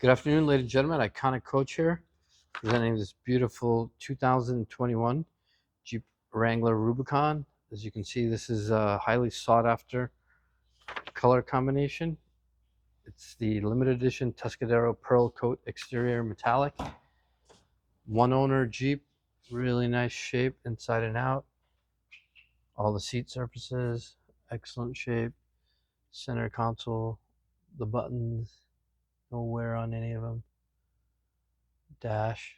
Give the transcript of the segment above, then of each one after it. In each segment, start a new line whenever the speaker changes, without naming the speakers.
Good afternoon, ladies and gentlemen. Iconic Coach here, presenting this beautiful 2021 Jeep Wrangler Rubicon. As you can see, this is a highly sought after color combination. It's the Limited Edition Tuscadero Pearl-Coat exterior metallic. One owner Jeep, really nice shape inside and out. All the seat surfaces, excellent shape. Center console, the buttons, no wear on any of them. Dash.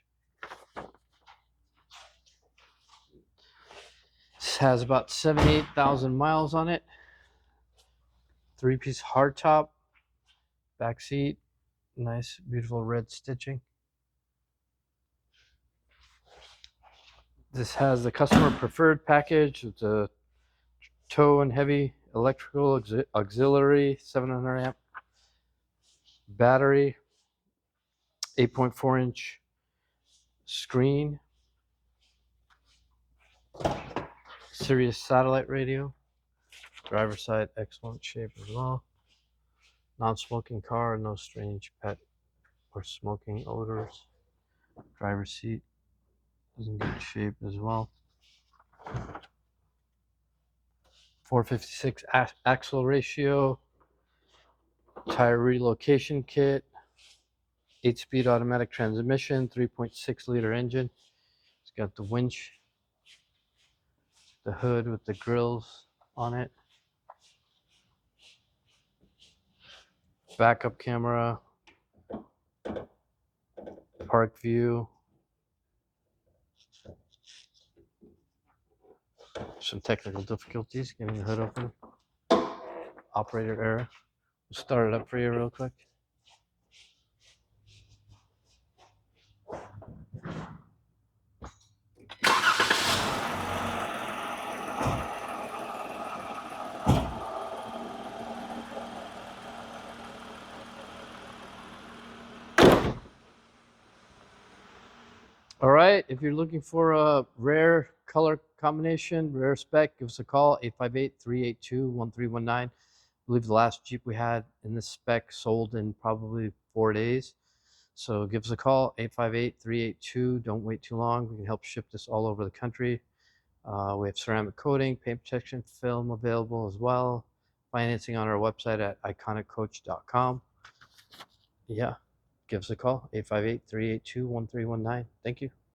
This has about 78,000 miles on it. Three-piece hardtop, back seat, nice beautiful red stitching. This has the customer preferred package with the tow and heavy electrical auxiliary, 700 amp battery, 8.4-inch screen, Sirius satellite radio, driver's side excellent shape as well, non-smoking car, no strange pet or smoking odors, driver's seat is in good shape as well. 456 axle ratio, tire relocation kit, 8-speed automatic transmission, 3.6 liter engine. It's got the winch, the hood with the grills on it, backup camera, park view, some technical difficulties getting the hood open, operator error. We'll start it up for you real quick. All right, if you're looking for a rare color combination, rare spec, give us a call, 858-382-1319. I believe the last Jeep we had in this spec sold in probably 4 days. So give us a call, 858-382. Don't wait too long. We can help ship this all over the country. We have ceramic coating, paint protection film available as well. Financing on our website at iconiccoach.com. Yeah, give us a call, 858-382-1319. Thank you.